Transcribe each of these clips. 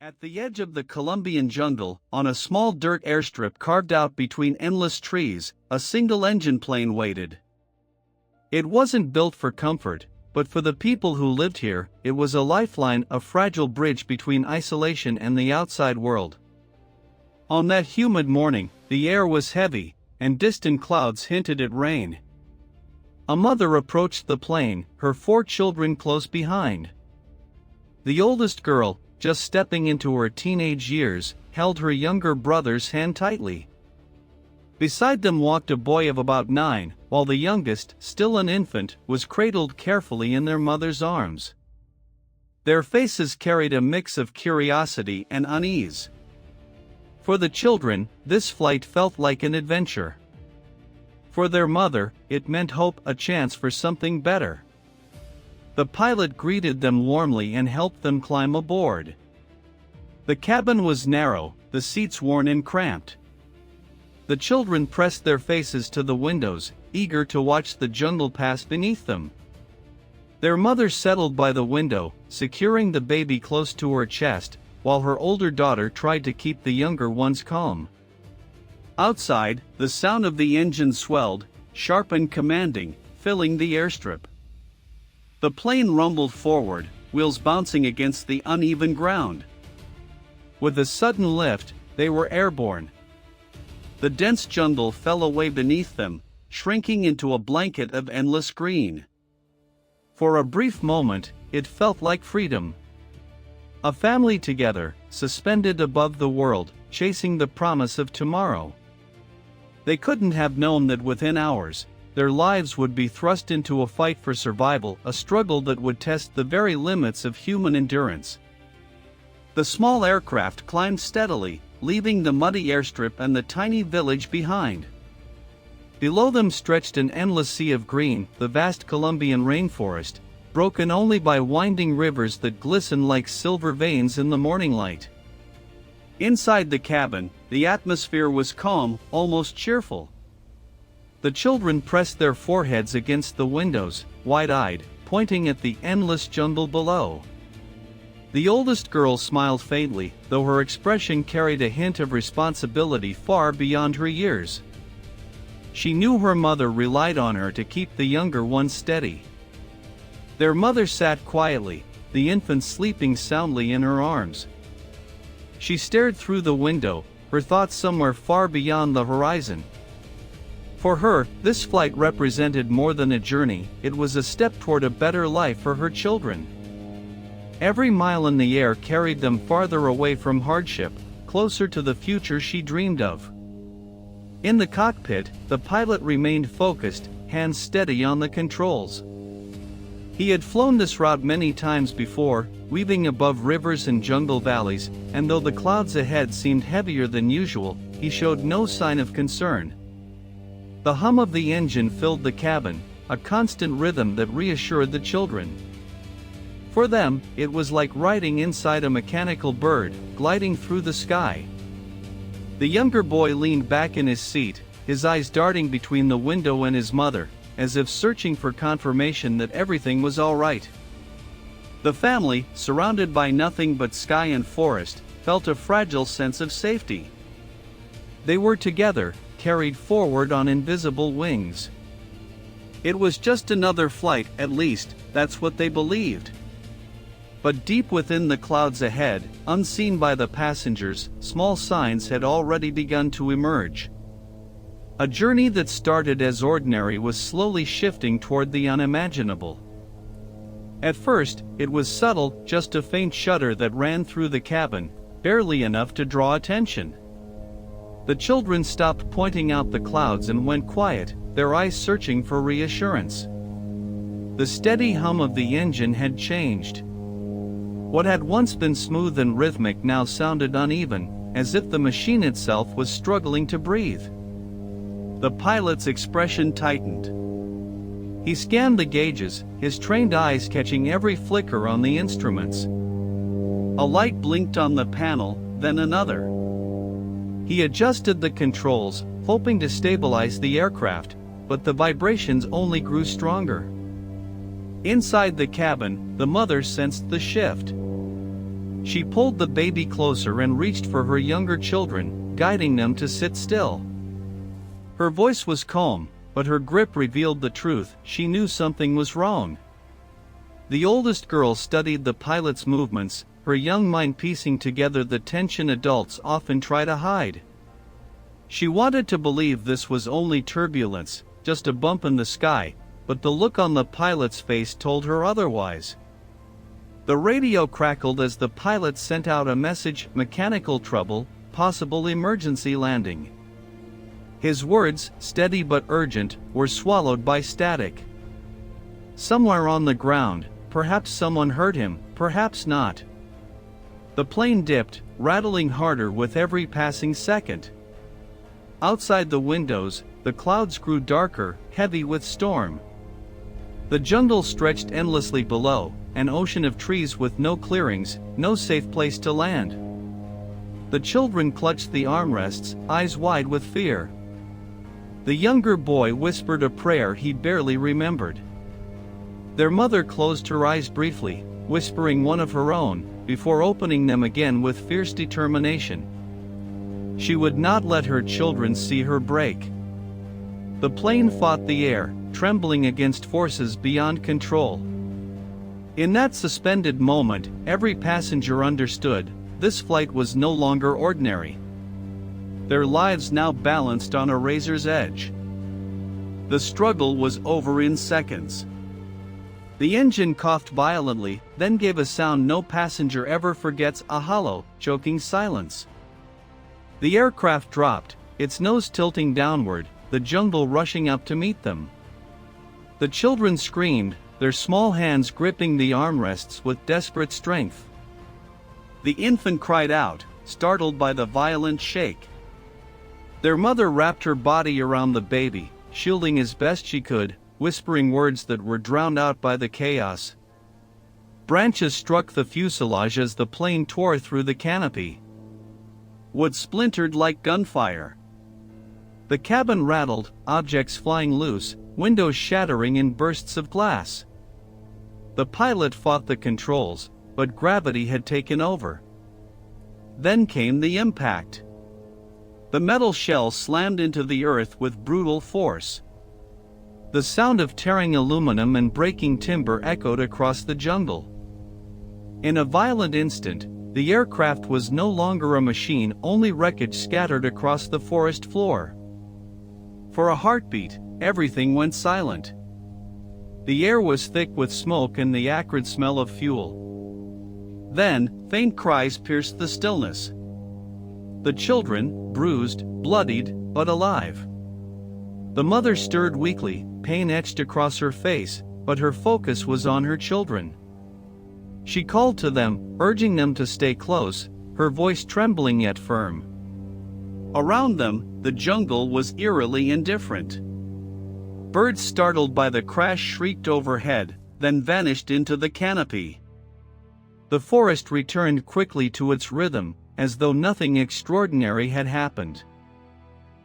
At the edge of the Colombian jungle, on a small dirt airstrip carved out between endless trees, a single-engine plane waited. It wasn't built for comfort, but for the people who lived here, it was a lifeline, a fragile bridge between isolation and the outside world. On that humid morning, the air was heavy, and distant clouds hinted at rain. A mother approached the plane, her 4 children close behind. The oldest girl, just stepping into her teenage years, held her younger brother's hand tightly. Beside them walked a boy of about 9, while the youngest, still an infant, was cradled carefully in their mother's arms. Their faces carried a mix of curiosity and unease. For the children, this flight felt like an adventure. For their mother, it meant hope, a chance for something better. The pilot greeted them warmly and helped them climb aboard. The cabin was narrow, the seats worn and cramped. The children pressed their faces to the windows, eager to watch the jungle pass beneath them. Their mother settled by the window, securing the baby close to her chest, while her older daughter tried to keep the younger ones calm. Outside, the sound of the engine swelled, sharp and commanding, filling the airstrip. The plane rumbled forward, wheels bouncing against the uneven ground. With a sudden lift, they were airborne. The dense jungle fell away beneath them, shrinking into a blanket of endless green. For a brief moment, it felt like freedom. A family together, suspended above the world, chasing the promise of tomorrow. They couldn't have known that within hours, their lives would be thrust into a fight for survival, a struggle that would test the very limits of human endurance. The small aircraft climbed steadily, leaving the muddy airstrip and the tiny village behind. Below them stretched an endless sea of green, the vast Colombian rainforest, broken only by winding rivers that glistened like silver veins in the morning light. Inside the cabin, the atmosphere was calm, almost cheerful. The children pressed their foreheads against the windows, wide-eyed, pointing at the endless jungle below. The oldest girl smiled faintly, though her expression carried a hint of responsibility far beyond her years. She knew her mother relied on her to keep the younger ones steady. Their mother sat quietly, the infant sleeping soundly in her arms. She stared through the window, her thoughts somewhere far beyond the horizon. For her, this flight represented more than a journey, it was a step toward a better life for her children. Every mile in the air carried them farther away from hardship, closer to the future she dreamed of. In the cockpit, the pilot remained focused, hands steady on the controls. He had flown this route many times before, weaving above rivers and jungle valleys, and though the clouds ahead seemed heavier than usual, he showed no sign of concern. The hum of the engine filled the cabin, a constant rhythm that reassured the children. For them, it was like riding inside a mechanical bird, gliding through the sky. The younger boy leaned back in his seat, his eyes darting between the window and his mother, as if searching for confirmation that everything was all right. The family, surrounded by nothing but sky and forest, felt a fragile sense of safety. They were together, carried forward on invisible wings. It was just another flight, at least, that's what they believed. But deep within the clouds ahead, unseen by the passengers, small signs had already begun to emerge. A journey that started as ordinary was slowly shifting toward the unimaginable. At first, it was subtle, just a faint shudder that ran through the cabin, barely enough to draw attention. The children stopped pointing out the clouds and went quiet, their eyes searching for reassurance. The steady hum of the engine had changed. What had once been smooth and rhythmic now sounded uneven, as if the machine itself was struggling to breathe. The pilot's expression tightened. He scanned the gauges, his trained eyes catching every flicker on the instruments. A light blinked on the panel, then another. He adjusted the controls, hoping to stabilize the aircraft, but the vibrations only grew stronger. Inside the cabin, the mother sensed the shift. She pulled the baby closer and reached for her younger children, guiding them to sit still. Her voice was calm, but her grip revealed the truth. She knew something was wrong. The oldest girl studied the pilot's movements, her young mind piecing together the tension adults often try to hide. She wanted to believe this was only turbulence, just a bump in the sky, but the look on the pilot's face told her otherwise. The radio crackled as the pilot sent out a message: mechanical trouble, possible emergency landing. His words, steady but urgent, were swallowed by static. Somewhere on the ground, perhaps someone heard him, perhaps not. The plane dipped, rattling harder with every passing second. Outside the windows, the clouds grew darker, heavy with storm. The jungle stretched endlessly below, an ocean of trees with no clearings, no safe place to land. The children clutched the armrests, eyes wide with fear. The younger boy whispered a prayer he barely remembered. Their mother closed her eyes briefly, whispering one of her own, before opening them again with fierce determination. She would not let her children see her break. The plane fought the air, trembling against forces beyond control. In that suspended moment, every passenger understood, this flight was no longer ordinary. Their lives now balanced on a razor's edge. The struggle was over in seconds. The engine coughed violently, then gave a sound no passenger ever forgets: a hollow, choking silence. The aircraft dropped, its nose tilting downward, the jungle rushing up to meet them. The children screamed, their small hands gripping the armrests with desperate strength. The infant cried out, startled by the violent shake. Their mother wrapped her body around the baby, shielding as best she could, whispering words that were drowned out by the chaos. Branches struck the fuselage as the plane tore through the canopy. Wood splintered like gunfire. The cabin rattled, objects flying loose, windows shattering in bursts of glass. The pilot fought the controls, but gravity had taken over. Then came the impact. The metal shell slammed into the earth with brutal force. The sound of tearing aluminum and breaking timber echoed across the jungle. In a violent instant, the aircraft was no longer a machine, only wreckage scattered across the forest floor. For a heartbeat, everything went silent. The air was thick with smoke and the acrid smell of fuel. Then, faint cries pierced the stillness. The children, bruised, bloodied, but alive. The mother stirred weakly, pain etched across her face, but her focus was on her children. She called to them, urging them to stay close, her voice trembling yet firm. Around them, the jungle was eerily indifferent. Birds startled by the crash shrieked overhead, then vanished into the canopy. The forest returned quickly to its rhythm, as though nothing extraordinary had happened.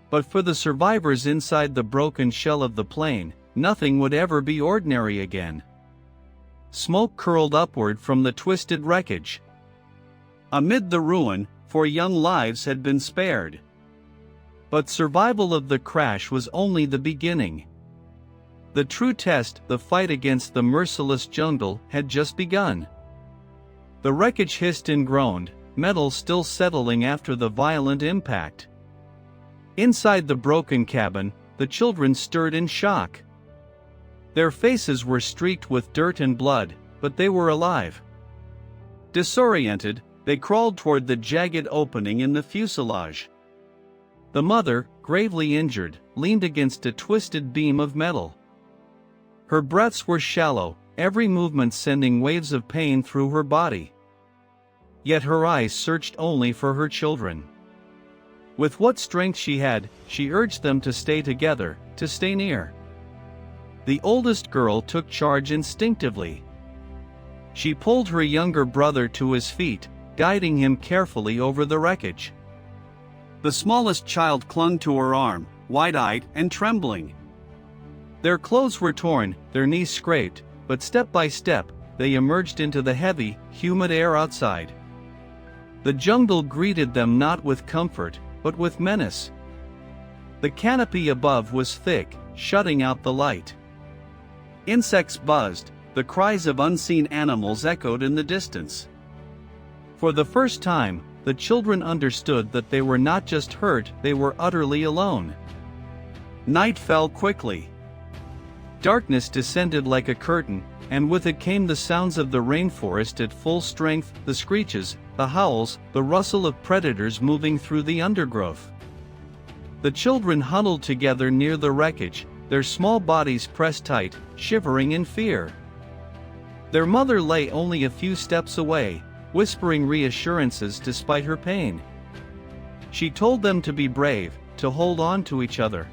But for the survivors inside the broken shell of the plane, nothing would ever be ordinary again. Smoke curled upward from the twisted wreckage. Amid the ruin, 4 young lives had been spared. But survival of the crash was only the beginning. The true test, the fight against the merciless jungle, had just begun. The wreckage hissed and groaned, metal still settling after the violent impact. Inside the broken cabin, the children stirred in shock. Their faces were streaked with dirt and blood, but they were alive. Disoriented, they crawled toward the jagged opening in the fuselage. The mother, gravely injured, leaned against a twisted beam of metal. Her breaths were shallow, every movement sending waves of pain through her body. Yet her eyes searched only for her children. With what strength she had, she urged them to stay together, to stay near. The oldest girl took charge instinctively. She pulled her younger brother to his feet, guiding him carefully over the wreckage. The smallest child clung to her arm, wide-eyed and trembling. Their clothes were torn, their knees scraped, but step by step, they emerged into the heavy, humid air outside. The jungle greeted them not with comfort, but with menace. The canopy above was thick, shutting out the light. Insects buzzed, the cries of unseen animals echoed in the distance. For the first time, the children understood that they were not just hurt, they were utterly alone. Night fell quickly. Darkness descended like a curtain, and with it came the sounds of the rainforest at full strength, the screeches, the howls, the rustle of predators moving through the undergrowth. The children huddled together near the wreckage, their small bodies pressed tight, shivering in fear. Their mother lay only a few steps away, whispering reassurances despite her pain. She told them to be brave, to hold on to each other.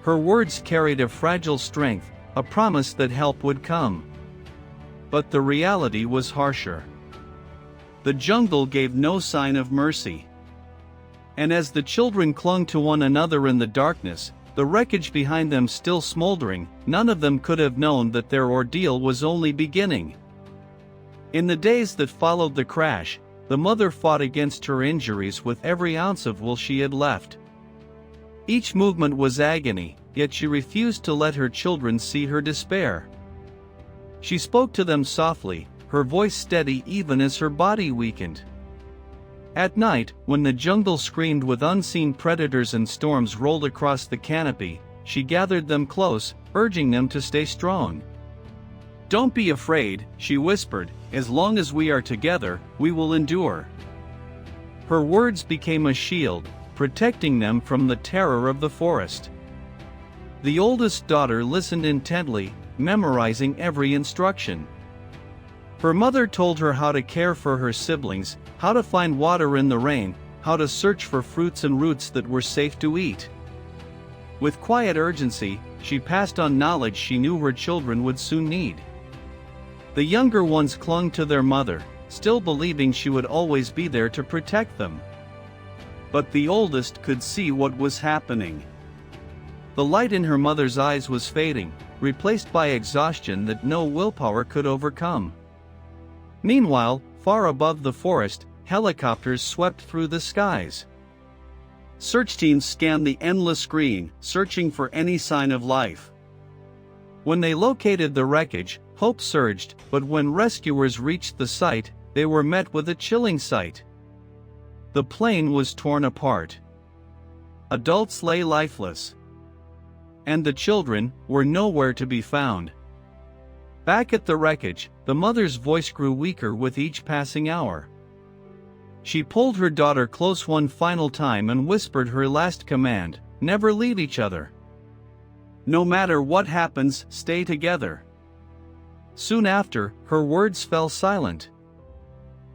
Her words carried a fragile strength, a promise that help would come. But the reality was harsher. The jungle gave no sign of mercy. And as the children clung to one another in the darkness, the wreckage behind them still smoldering, none of them could have known that their ordeal was only beginning. In the days that followed the crash, the mother fought against her injuries with every ounce of will she had left. Each movement was agony, yet she refused to let her children see her despair. She spoke to them softly, her voice steady even as her body weakened. At night, when the jungle screamed with unseen predators and storms rolled across the canopy, she gathered them close, urging them to stay strong. "Don't be afraid," she whispered, "as long as we are together, we will endure." Her words became a shield, protecting them from the terror of the forest. The oldest daughter listened intently, memorizing every instruction. Her mother told her how to care for her siblings, how to find water in the rain, how to search for fruits and roots that were safe to eat. With quiet urgency, she passed on knowledge she knew her children would soon need. The younger ones clung to their mother, still believing she would always be there to protect them. But the oldest could see what was happening. The light in her mother's eyes was fading, replaced by exhaustion that no willpower could overcome. Meanwhile, far above the forest, helicopters swept through the skies. Search teams scanned the endless screen, searching for any sign of life. When they located the wreckage, hope surged, but when rescuers reached the site, they were met with a chilling sight. The plane was torn apart. Adults lay lifeless. And the children were nowhere to be found. Back at the wreckage, the mother's voice grew weaker with each passing hour. She pulled her daughter close one final time and whispered her last command: "Never leave each other. No matter what happens, stay together." Soon after, her words fell silent.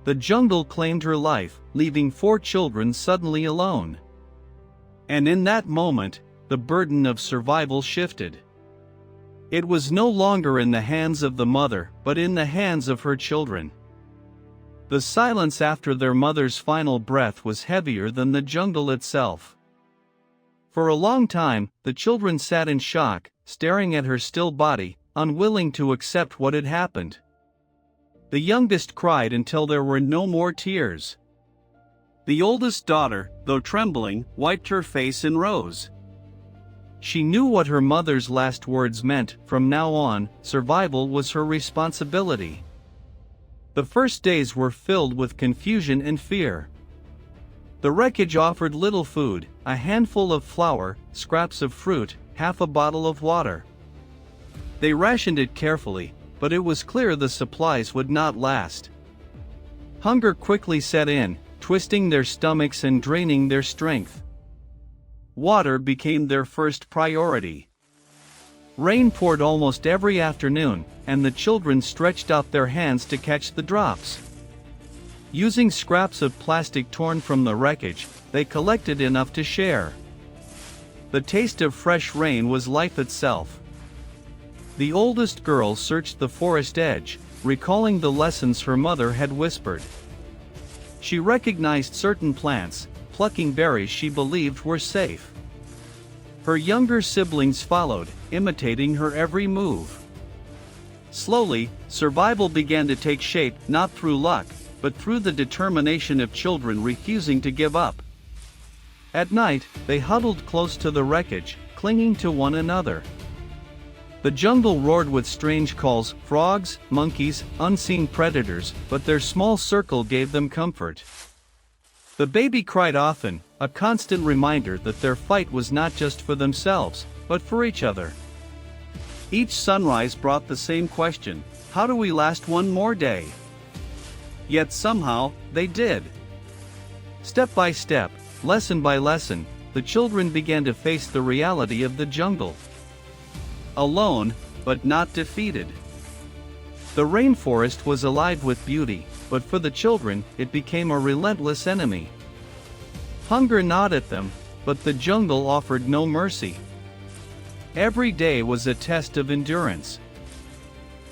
The jungle claimed her life, leaving 4 children suddenly alone. And in that moment, the burden of survival shifted. It was no longer in the hands of the mother, but in the hands of her children. The silence after their mother's final breath was heavier than the jungle itself. For a long time, the children sat in shock, staring at her still body, unwilling to accept what had happened. The youngest cried until there were no more tears. The oldest daughter, though trembling, wiped her face and rose. She knew what her mother's last words meant: from now on, survival was her responsibility. The first days were filled with confusion and fear. The wreckage offered little food: a handful of flour, scraps of fruit, half a bottle of water. They rationed it carefully, but it was clear the supplies would not last. Hunger quickly set in, twisting their stomachs and draining their strength. Water became their first priority. Rain poured almost every afternoon, and the children stretched out their hands to catch the drops. Using scraps of plastic torn from the wreckage, they collected enough to share. The taste of fresh rain was life itself. The oldest girl searched the forest edge, recalling the lessons her mother had whispered. She recognized certain plants, plucking berries she believed were safe. Her younger siblings followed, imitating her every move. Slowly, survival began to take shape, not through luck, but through the determination of children refusing to give up. At night, they huddled close to the wreckage, clinging to one another. The jungle roared with strange calls, frogs, monkeys, unseen predators, but their small circle gave them comfort. The baby cried often, a constant reminder that their fight was not just for themselves, but for each other. Each sunrise brought the same question: how do we last one more day? Yet somehow, they did. Step by step, lesson by lesson, the children began to face the reality of the jungle. Alone, but not defeated. The rainforest was alive with beauty, but for the children, it became a relentless enemy. Hunger gnawed at them, but the jungle offered no mercy. Every day was a test of endurance.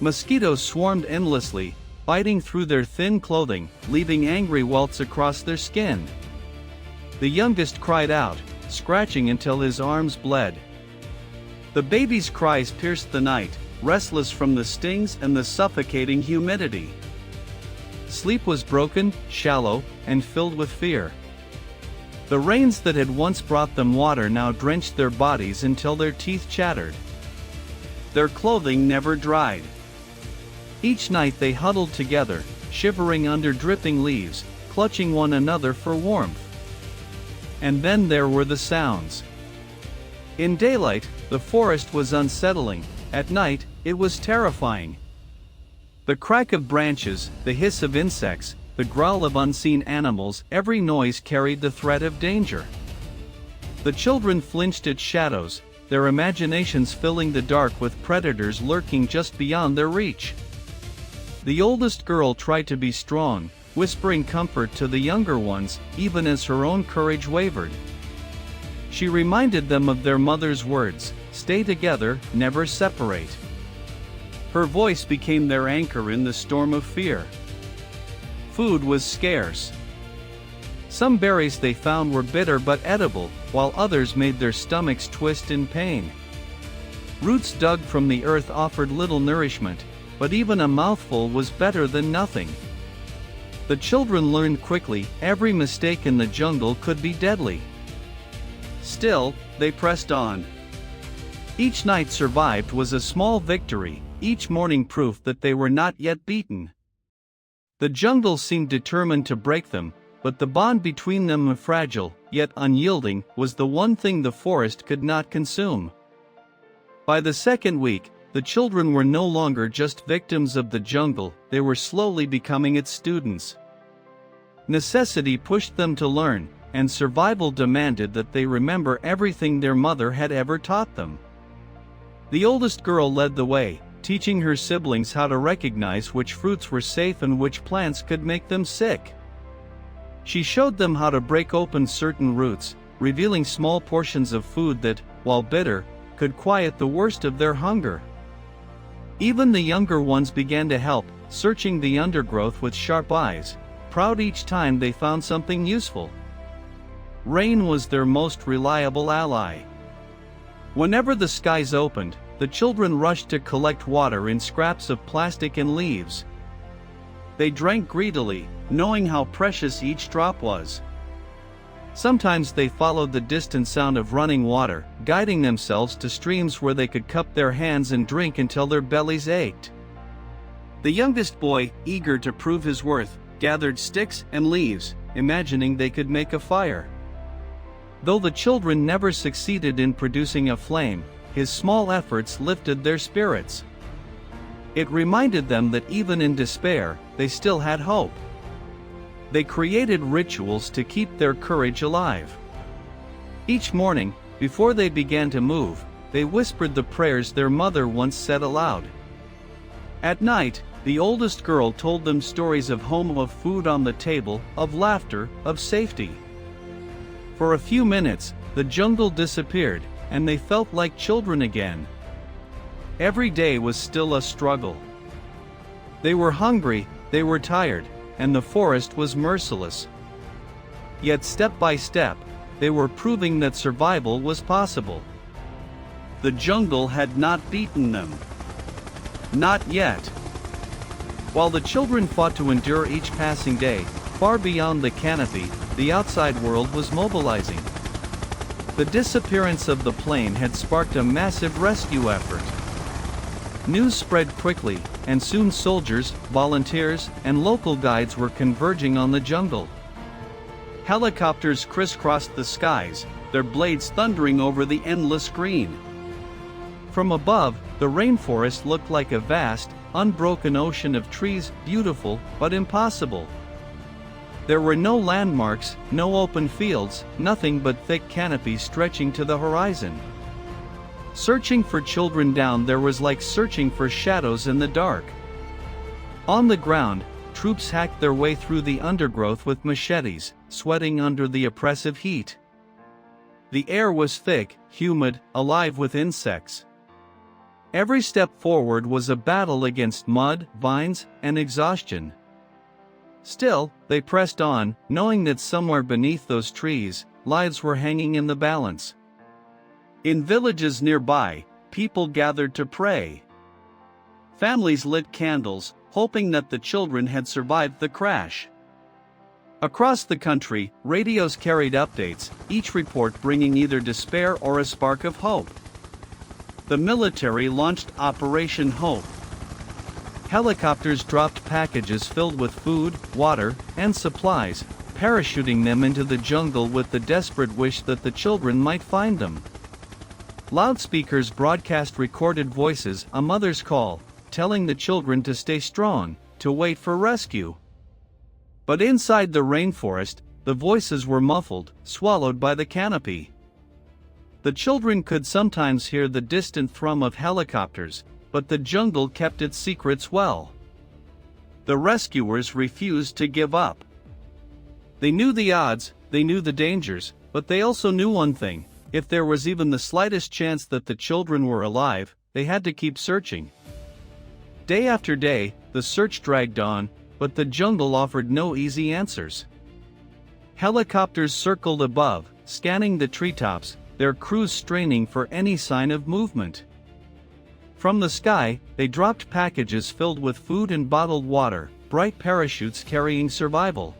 Mosquitoes swarmed endlessly, biting through their thin clothing, leaving angry welts across their skin. The youngest cried out, scratching until his arms bled. The baby's cries pierced the night, restless from the stings and the suffocating humidity. Sleep was broken, shallow, and filled with fear. The rains that had once brought them water now drenched their bodies until their teeth chattered. Their clothing never dried. Each night they huddled together, shivering under dripping leaves, clutching one another for warmth. And then there were the sounds. In daylight, the forest was unsettling; at night, it was terrifying. The crack of branches, the hiss of insects, the growl of unseen animals, every noise carried the threat of danger. The children flinched at shadows, their imaginations filling the dark with predators lurking just beyond their reach. The oldest girl tried to be strong, whispering comfort to the younger ones, even as her own courage wavered. She reminded them of their mother's words: "Stay together, never separate." Her voice became their anchor in the storm of fear. Food was scarce. Some berries they found were bitter but edible, while others made their stomachs twist in pain. Roots dug from the earth offered little nourishment, but even a mouthful was better than nothing. The children learned quickly, every mistake in the jungle could be deadly. Still, they pressed on. Each night survived was a small victory, each morning proof that they were not yet beaten. The jungle seemed determined to break them, but the bond between them, fragile, yet unyielding, was the one thing the forest could not consume. By the second week, the children were no longer just victims of the jungle, they were slowly becoming its students. Necessity pushed them to learn, and survival demanded that they remember everything their mother had ever taught them. The oldest girl led the way, teaching her siblings how to recognize which fruits were safe and which plants could make them sick. She showed them how to break open certain roots, revealing small portions of food that, while bitter, could quiet the worst of their hunger. Even the younger ones began to help, searching the undergrowth with sharp eyes, proud each time they found something useful. Rain was their most reliable ally. Whenever the skies opened, the children rushed to collect water in scraps of plastic and leaves. They drank greedily, knowing how precious each drop was. Sometimes they followed the distant sound of running water, guiding themselves to streams where they could cup their hands and drink until their bellies ached. The youngest boy, eager to prove his worth, gathered sticks and leaves, imagining they could make a fire. Though the children never succeeded in producing a flame, his small efforts lifted their spirits. It reminded them that even in despair, they still had hope. They created rituals to keep their courage alive. Each morning, before they began to move, they whispered the prayers their mother once said aloud. At night, the oldest girl told them stories of home, of food on the table, of laughter, of safety. For a few minutes, the jungle disappeared, and they felt like children again. Every day was still a struggle. They were hungry, they were tired, and the forest was merciless. Yet step by step, they were proving that survival was possible. The jungle had not beaten them. Not yet. While the children fought to endure each passing day, far beyond the canopy, the outside world was mobilizing. The disappearance of the plane had sparked a massive rescue effort. News spread quickly, and soon soldiers, volunteers, and local guides were converging on the jungle. Helicopters crisscrossed the skies, their blades thundering over the endless green. From above, the rainforest looked like a vast, unbroken ocean of trees, beautiful but impossible. There were no landmarks, no open fields, nothing but thick canopy stretching to the horizon. Searching for children down there was like searching for shadows in the dark. On the ground, troops hacked their way through the undergrowth with machetes, sweating under the oppressive heat. The air was thick, humid, alive with insects. Every step forward was a battle against mud, vines, and exhaustion. Still, they pressed on, knowing that somewhere beneath those trees, lives were hanging in the balance. In villages nearby, people gathered to pray. Families lit candles, hoping that the children had survived the crash. Across the country, radios carried updates, each report bringing either despair or a spark of hope. The military launched Operation Hope. Helicopters dropped packages filled with food, water, and supplies, parachuting them into the jungle with the desperate wish that the children might find them. Loudspeakers broadcast recorded voices, a mother's call, telling the children to stay strong, to wait for rescue. But inside the rainforest, the voices were muffled, swallowed by the canopy. The children could sometimes hear the distant thrum of helicopters, but the jungle kept its secrets well. The rescuers refused to give up. They knew the odds, they knew the dangers, but they also knew one thing: if there was even the slightest chance that the children were alive, they had to keep searching. Day after day, the search dragged on, but the jungle offered no easy answers. Helicopters circled above, scanning the treetops, their crews straining for any sign of movement. From the sky, they dropped packages filled with food and bottled water, bright parachutes carrying survival.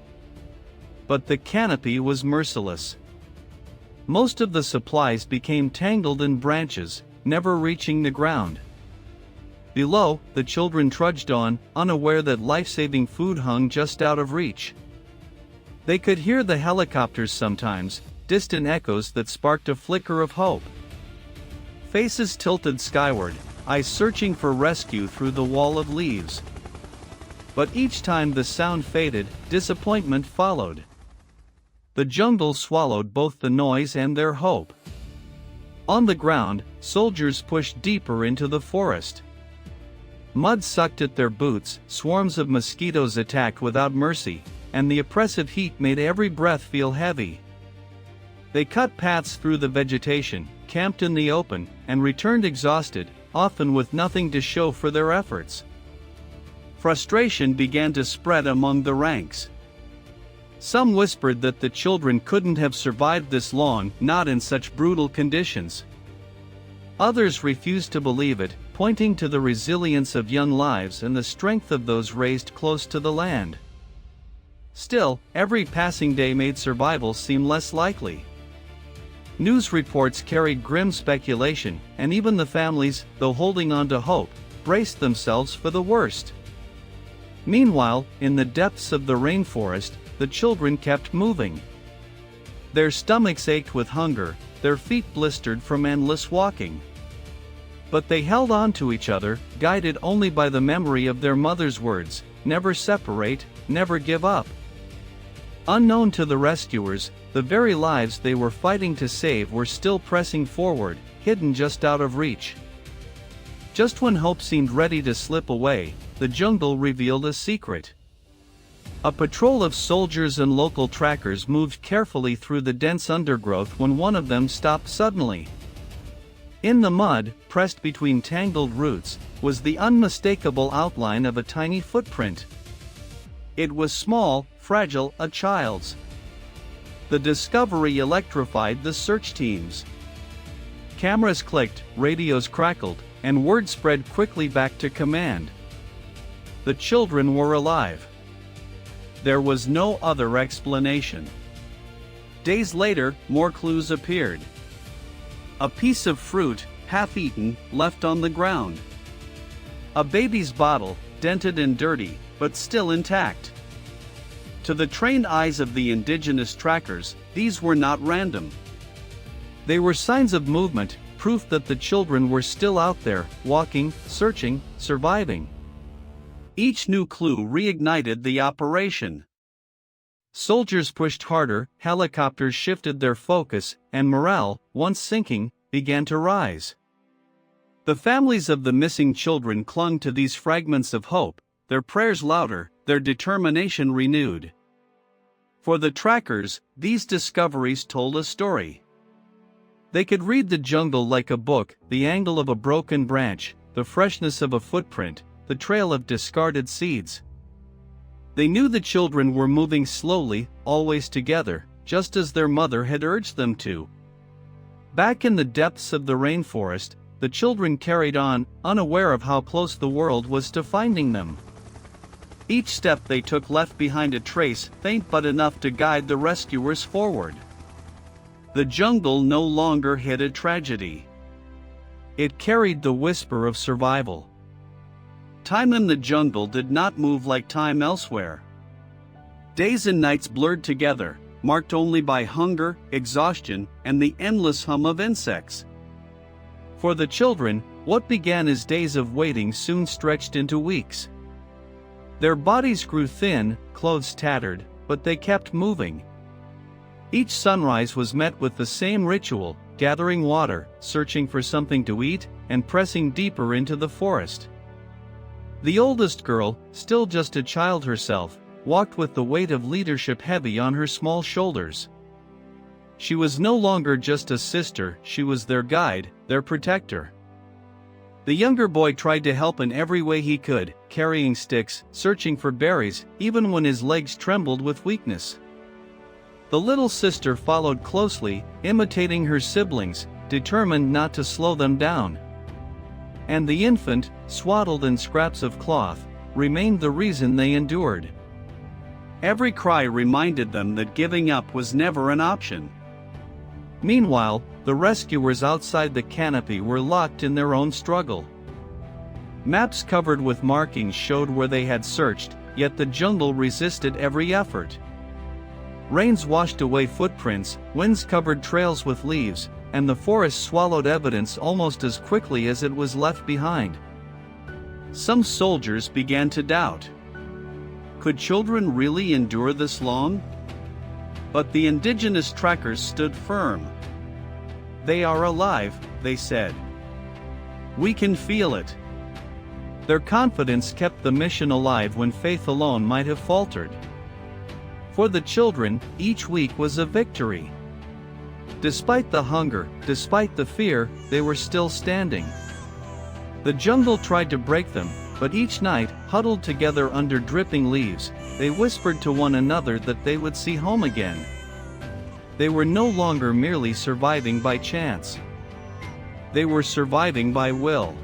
But the canopy was merciless. Most of the supplies became tangled in branches, never reaching the ground. Below, the children trudged on, unaware that life-saving food hung just out of reach. They could hear the helicopters sometimes, distant echoes that sparked a flicker of hope. Faces tilted skyward, eyes searching for rescue through the wall of leaves. But each time the sound faded, disappointment followed. The jungle swallowed both the noise and their hope. On the ground, soldiers pushed deeper into the forest. Mud sucked at their boots, swarms of mosquitoes attacked without mercy, and the oppressive heat made every breath feel heavy. They cut paths through the vegetation, camped in the open, and returned exhausted, often with nothing to show for their efforts. Frustration began to spread among the ranks. Some whispered that the children couldn't have survived this long, not in such brutal conditions. Others refused to believe it, pointing to the resilience of young lives and the strength of those raised close to the land. Still, every passing day made survival seem less likely. News reports carried grim speculation, and even the families, though holding on to hope, braced themselves for the worst. Meanwhile, in the depths of the rainforest, the children kept moving. Their stomachs ached with hunger, their feet blistered from endless walking. But they held on to each other, guided only by the memory of their mother's words: never separate, never give up. Unknown to the rescuers, the very lives they were fighting to save were still pressing forward, hidden just out of reach. Just when hope seemed ready to slip away, the jungle revealed a secret. A patrol of soldiers and local trackers moved carefully through the dense undergrowth when one of them stopped suddenly. In the mud, pressed between tangled roots, was the unmistakable outline of a tiny footprint. It was small, fragile, a child's. The discovery electrified the search teams. Cameras clicked, radios crackled, and word spread quickly back to command. The children were alive. There was no other explanation. Days later, more clues appeared. A piece of fruit, half-eaten, left on the ground. A baby's bottle, dented and dirty, but still intact. To the trained eyes of the indigenous trackers, these were not random. They were signs of movement, proof that the children were still out there, walking, searching, surviving. Each new clue reignited the operation. Soldiers pushed harder, helicopters shifted their focus, and morale, once sinking, began to rise. The families of the missing children clung to these fragments of hope, their prayers louder, their determination renewed. For the trackers, these discoveries told a story. They could read the jungle like a book, the angle of a broken branch, the freshness of a footprint, the trail of discarded seeds. They knew the children were moving slowly, always together, just as their mother had urged them to. Back in the depths of the rainforest, the children carried on, unaware of how close the world was to finding them. Each step they took left behind a trace, faint but enough to guide the rescuers forward. The jungle no longer hid a tragedy. It carried the whisper of survival. Time in the jungle did not move like time elsewhere. Days and nights blurred together, marked only by hunger, exhaustion, and the endless hum of insects. For the children, what began as days of waiting soon stretched into weeks. Their bodies grew thin, clothes tattered, but they kept moving. Each sunrise was met with the same ritual, gathering water, searching for something to eat, and pressing deeper into the forest. The oldest girl, still just a child herself, walked with the weight of leadership heavy on her small shoulders. She was no longer just a sister, she was their guide, their protector. The younger boy tried to help in every way he could, carrying sticks, searching for berries, even when his legs trembled with weakness. The little sister followed closely, imitating her siblings, determined not to slow them down. And the infant, swaddled in scraps of cloth, remained the reason they endured. Every cry reminded them that giving up was never an option. Meanwhile, the rescuers outside the canopy were locked in their own struggle. Maps covered with markings showed where they had searched, yet the jungle resisted every effort. Rains washed away footprints, winds covered trails with leaves, and the forest swallowed evidence almost as quickly as it was left behind. Some soldiers began to doubt. Could children really endure this long? But the indigenous trackers stood firm. They are alive, they said. We can feel it. Their confidence kept the mission alive when faith alone might have faltered. For the children, each week was a victory. Despite the hunger, despite the fear, they were still standing. The jungle tried to break them, but each night, huddled together under dripping leaves, they whispered to one another that they would see home again. They were no longer merely surviving by chance. They were surviving by will.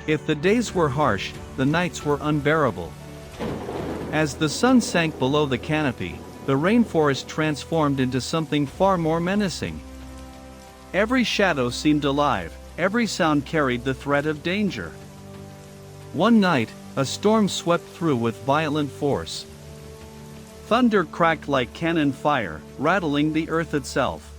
If the days were harsh, the nights were unbearable. As the sun sank below the canopy, the rainforest transformed into something far more menacing. Every shadow seemed alive, every sound carried the threat of danger. One night, a storm swept through with violent force. Thunder cracked like cannon fire, rattling the earth itself.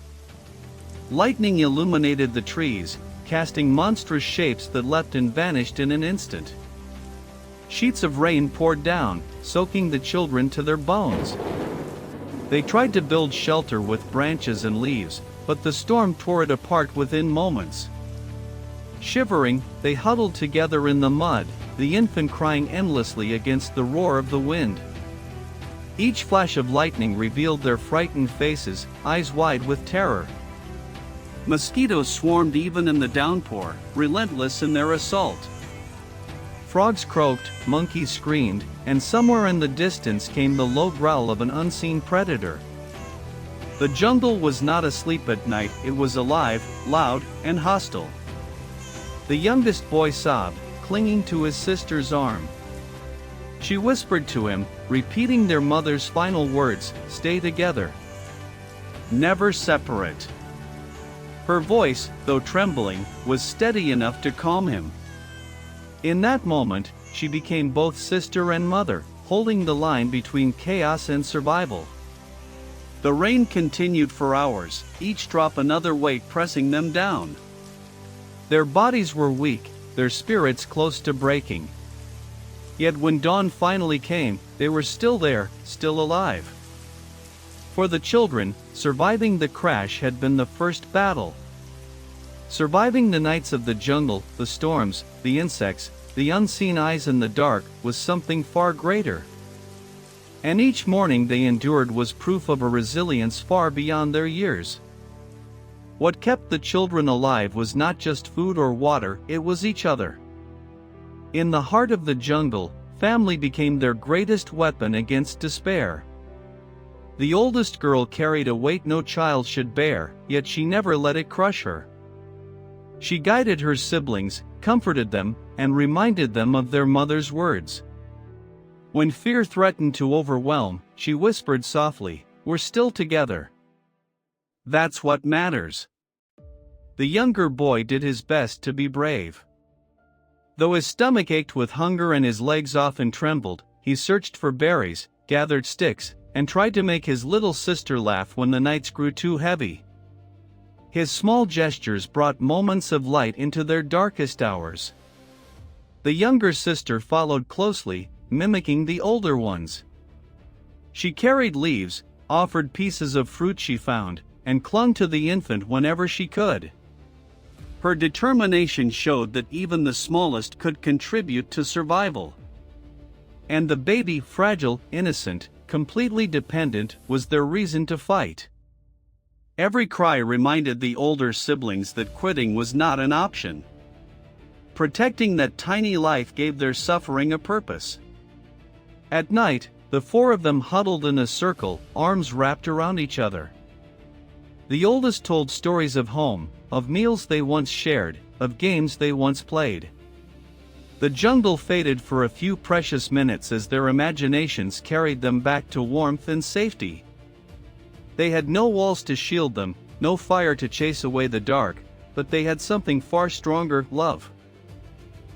Lightning illuminated the trees, casting monstrous shapes that leapt and vanished in an instant. Sheets of rain poured down, soaking the children to their bones. They tried to build shelter with branches and leaves, but the storm tore it apart within moments. Shivering, they huddled together in the mud, the infant crying endlessly against the roar of the wind. Each flash of lightning revealed their frightened faces, eyes wide with terror. Mosquitoes swarmed even in the downpour, relentless in their assault. Frogs croaked, monkeys screamed, and somewhere in the distance came the low growl of an unseen predator. The jungle was not asleep at night, it was alive, loud, and hostile. The youngest boy sobbed, clinging to his sister's arm. She whispered to him, repeating their mother's final words, "Stay together. Never separate." Her voice, though trembling, was steady enough to calm him. In that moment, she became both sister and mother, holding the line between chaos and survival. The rain continued for hours, each drop another weight pressing them down. Their bodies were weak, their spirits close to breaking. Yet when dawn finally came, they were still there, still alive. For the children, surviving the crash had been the first battle. Surviving the nights of the jungle, the storms, the insects, the unseen eyes in the dark, was something far greater. And each morning they endured was proof of a resilience far beyond their years. What kept the children alive was not just food or water, it was each other. In the heart of the jungle, family became their greatest weapon against despair. The oldest girl carried a weight no child should bear, yet she never let it crush her. She guided her siblings, comforted them, and reminded them of their mother's words. When fear threatened to overwhelm, she whispered softly, "We're still together. That's what matters." The younger boy did his best to be brave. Though his stomach ached with hunger and his legs often trembled, he searched for berries, gathered sticks, and tried to make his little sister laugh when the nights grew too heavy. His small gestures brought moments of light into their darkest hours. The younger sister followed closely, mimicking the older ones. She carried leaves, offered pieces of fruit she found, and clung to the infant whenever she could. Her determination showed that even the smallest could contribute to survival. And the baby, fragile, innocent, completely dependent, was their reason to fight. Every cry reminded the older siblings that quitting was not an option. Protecting that tiny life gave their suffering a purpose. At night, the four of them huddled in a circle, arms wrapped around each other. The oldest told stories of home, of meals they once shared, of games they once played. The jungle faded for a few precious minutes as their imaginations carried them back to warmth and safety. They had no walls to shield them, no fire to chase away the dark, but they had something far stronger: love.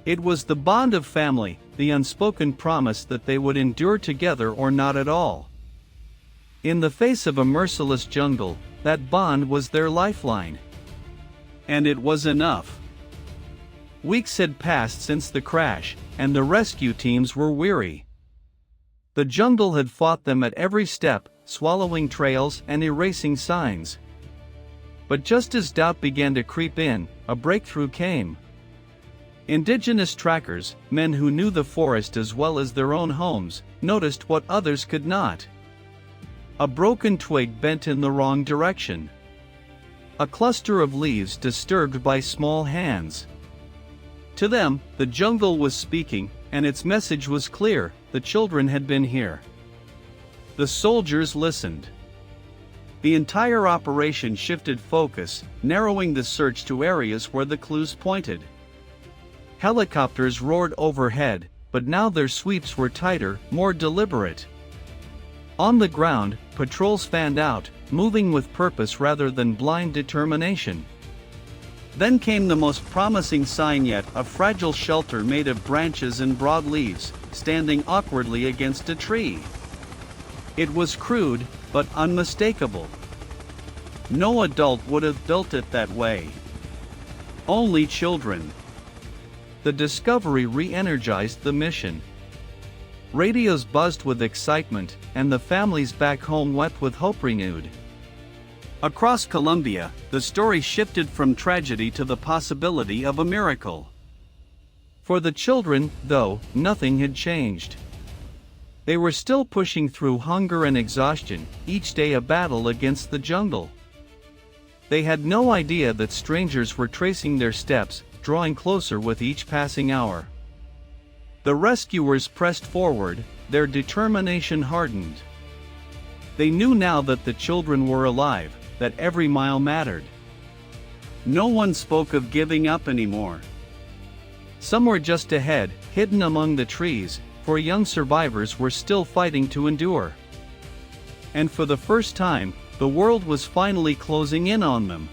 It was the bond of family, the unspoken promise that they would endure together or not at all. In the face of a merciless jungle, that bond was their lifeline. And it was enough. Weeks had passed since the crash, and the rescue teams were weary. The jungle had fought them at every step, swallowing trails and erasing signs. But just as doubt began to creep in, a breakthrough came. Indigenous trackers, men who knew the forest as well as their own homes, noticed what others could not. A broken twig bent in the wrong direction. A cluster of leaves disturbed by small hands. To them, the jungle was speaking, and its message was clear: the children had been here. The soldiers listened. The entire operation shifted focus, narrowing the search to areas where the clues pointed. Helicopters roared overhead, but now their sweeps were tighter, more deliberate. On the ground, patrols fanned out, moving with purpose rather than blind determination. Then came the most promising sign yet: a fragile shelter made of branches and broad leaves, standing awkwardly against a tree. It was crude, but unmistakable. No adult would have built it that way. Only children. The discovery re-energized the mission. Radios buzzed with excitement, and the families back home wept with hope renewed. Across Colombia, the story shifted from tragedy to the possibility of a miracle. For the children, though, nothing had changed. They were still pushing through hunger and exhaustion, each day a battle against the jungle. They had no idea that strangers were tracing their steps, drawing closer with each passing hour. The rescuers pressed forward, their determination hardened. They knew now that the children were alive, that every mile mattered. No one spoke of giving up anymore. Somewhere just ahead, hidden among the trees, 4 young survivors were still fighting to endure. And for the first time, the world was finally closing in on them.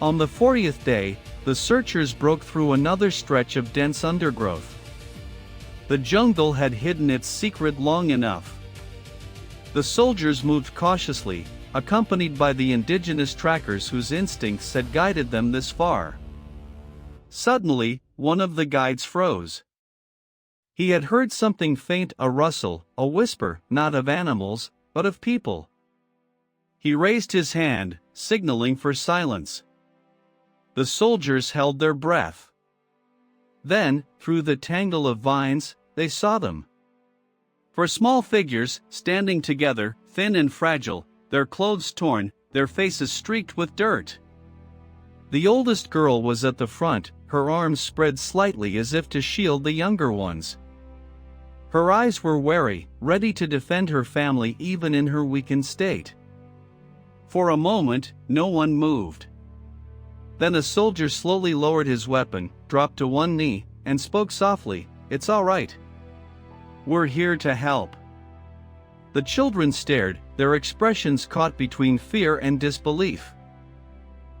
On the 40th day, the searchers broke through another stretch of dense undergrowth. The jungle had hidden its secret long enough. The soldiers moved cautiously, accompanied by the indigenous trackers whose instincts had guided them this far. Suddenly, one of the guides froze. He had heard something faint, a rustle, a whisper, not of animals, but of people. He raised his hand, signaling for silence. The soldiers held their breath. Then, through the tangle of vines, they saw them. 4 small figures, standing together, thin and fragile, their clothes torn, their faces streaked with dirt. The oldest girl was at the front, her arms spread slightly as if to shield the younger ones. Her eyes were wary, ready to defend her family even in her weakened state. For a moment, no one moved. Then a soldier slowly lowered his weapon, dropped to one knee, and spoke softly, "It's all right. We're here to help." The children stared, their expressions caught between fear and disbelief.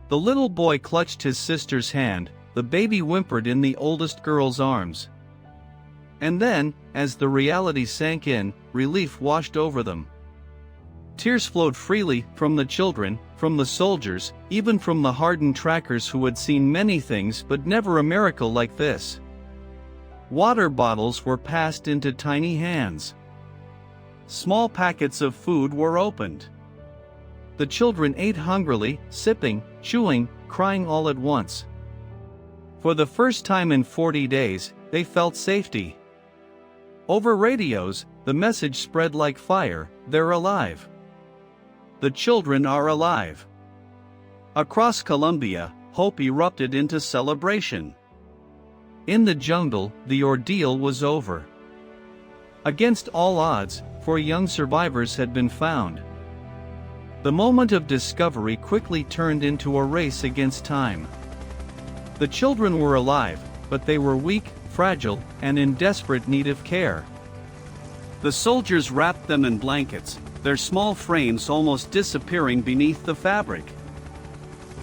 The little boy clutched his sister's hand, the baby whimpered in the oldest girl's arms. And then, as the reality sank in, relief washed over them. Tears flowed freely from the children, from the soldiers, even from the hardened trackers who had seen many things but never a miracle like this. Water bottles were passed into tiny hands. Small packets of food were opened. The children ate hungrily, sipping, chewing, crying all at once. For the first time in 40 days, they felt safety. Over radios, the message spread like fire, "They're alive. The children are alive." Across Colombia, hope erupted into celebration. In the jungle, the ordeal was over. Against all odds, 4 young survivors had been found. The moment of discovery quickly turned into a race against time. The children were alive, but they were weak, fragile, and in desperate need of care. The soldiers wrapped them in blankets, their small frames almost disappearing beneath the fabric.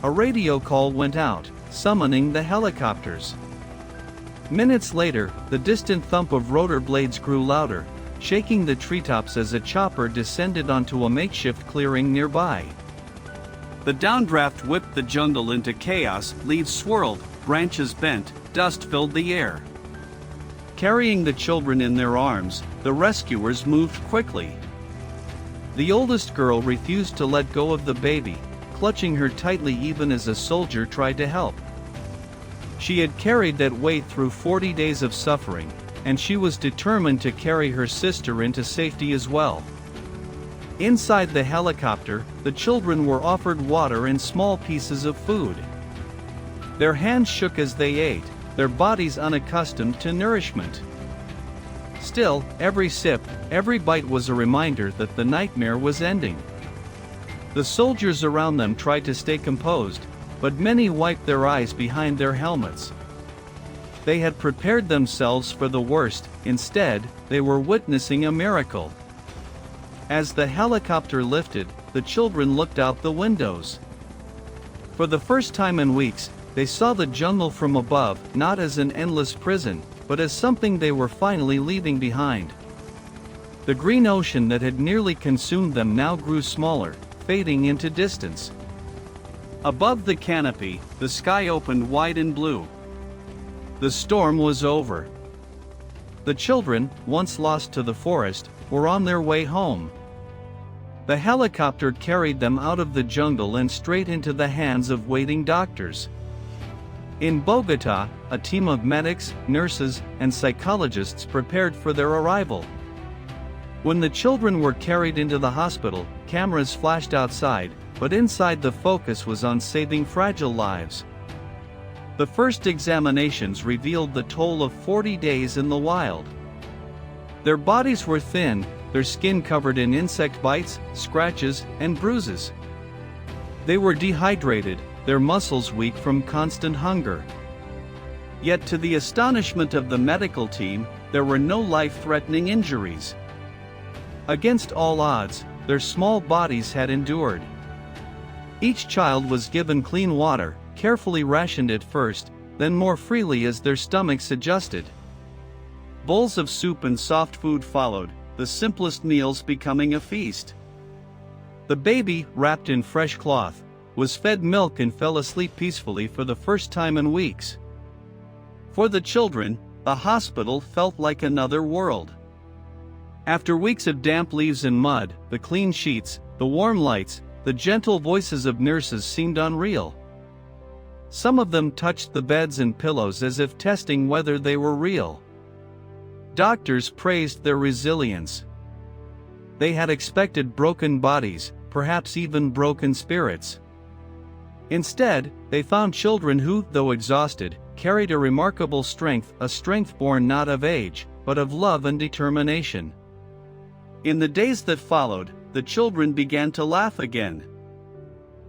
A radio call went out, summoning the helicopters. Minutes later, the distant thump of rotor blades grew louder, shaking the treetops as a chopper descended onto a makeshift clearing nearby. The downdraft whipped the jungle into chaos, leaves swirled, branches bent, dust filled the air. Carrying the children in their arms, the rescuers moved quickly. The oldest girl refused to let go of the baby, clutching her tightly even as a soldier tried to help. She had carried that weight through 40 days of suffering, and she was determined to carry her sister into safety as well. Inside the helicopter, the children were offered water and small pieces of food. Their hands shook as they ate, their bodies unaccustomed to nourishment. Still, every sip, every bite was a reminder that the nightmare was ending. The soldiers around them tried to stay composed, but many wiped their eyes behind their helmets. They had prepared themselves for the worst, instead, they were witnessing a miracle. As the helicopter lifted, the children looked out the windows. For the first time in weeks, they saw the jungle from above, not as an endless prison, but as something they were finally leaving behind. The green ocean that had nearly consumed them now grew smaller, fading into distance. Above the canopy, the sky opened wide and blue. The storm was over. The children, once lost to the forest, were on their way home. The helicopter carried them out of the jungle and straight into the hands of waiting doctors. In Bogota, a team of medics, nurses, and psychologists prepared for their arrival. When the children were carried into the hospital, cameras flashed outside, but inside the focus was on saving fragile lives. The first examinations revealed the toll of 40 days in the wild. Their bodies were thin, their skin covered in insect bites, scratches, and bruises. They were dehydrated, their muscles weak from constant hunger. Yet to the astonishment of the medical team, there were no life-threatening injuries. Against all odds, their small bodies had endured. Each child was given clean water, carefully rationed at first, then more freely as their stomachs adjusted. Bowls of soup and soft food followed, the simplest meals becoming a feast. The baby, wrapped in fresh cloth, was fed milk and fell asleep peacefully for the first time in weeks. For the children, the hospital felt like another world. After weeks of damp leaves and mud, the clean sheets, the warm lights, the gentle voices of nurses seemed unreal. Some of them touched the beds and pillows as if testing whether they were real. Doctors praised their resilience. They had expected broken bodies, perhaps even broken spirits. Instead, they found children who, though exhausted, carried a remarkable strength, a strength born not of age, but of love and determination. In the days that followed, the children began to laugh again.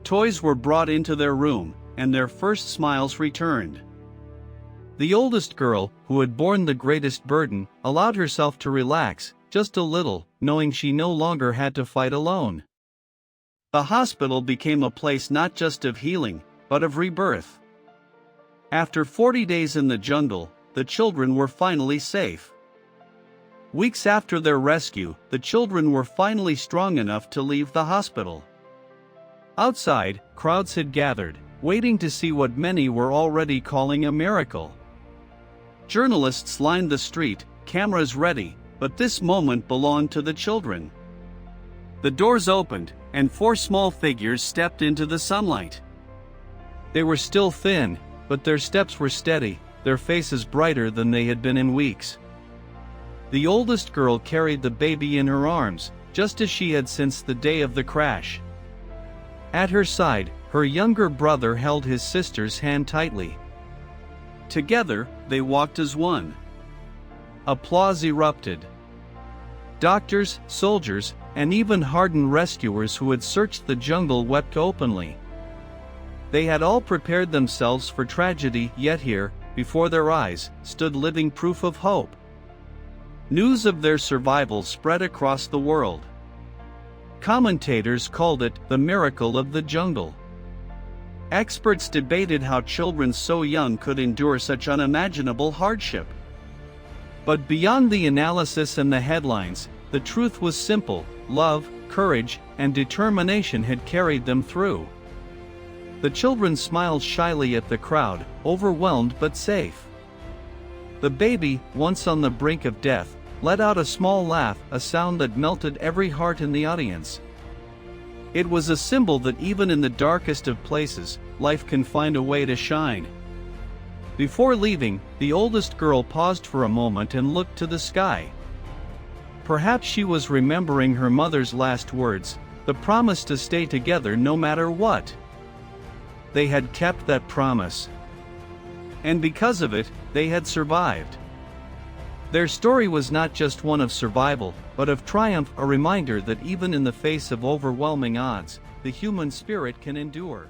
Toys were brought into their room, and their first smiles returned. The oldest girl, who had borne the greatest burden, allowed herself to relax, just a little, knowing she no longer had to fight alone. The hospital became a place not just of healing, but of rebirth. After 40 days in the jungle, the children were finally safe. Weeks after their rescue, the children were finally strong enough to leave the hospital. Outside, crowds had gathered, waiting to see what many were already calling a miracle. Journalists lined the street, cameras ready, but this moment belonged to the children. The doors opened, and 4 small figures stepped into the sunlight. They were still thin, but their steps were steady, their faces brighter than they had been in weeks. The oldest girl carried the baby in her arms, just as she had since the day of the crash. At her side, her younger brother held his sister's hand tightly. Together, they walked as one. Applause erupted. Doctors, soldiers, and even hardened rescuers who had searched the jungle wept openly. They had all prepared themselves for tragedy, yet here, before their eyes, stood living proof of hope. News of their survival spread across the world. Commentators called it the miracle of the jungle. Experts debated how children so young could endure such unimaginable hardship. But beyond the analysis and the headlines, the truth was simple: love, courage, and determination had carried them through. The children smiled shyly at the crowd, overwhelmed but safe. The baby, once on the brink of death, let out a small laugh, a sound that melted every heart in the audience. It was a symbol that even in the darkest of places, life can find a way to shine. Before leaving, the oldest girl paused for a moment and looked to the sky. Perhaps she was remembering her mother's last words, the promise to stay together no matter what. They had kept that promise. And because of it, they had survived. Their story was not just one of survival, but of triumph, a reminder that even in the face of overwhelming odds, the human spirit can endure.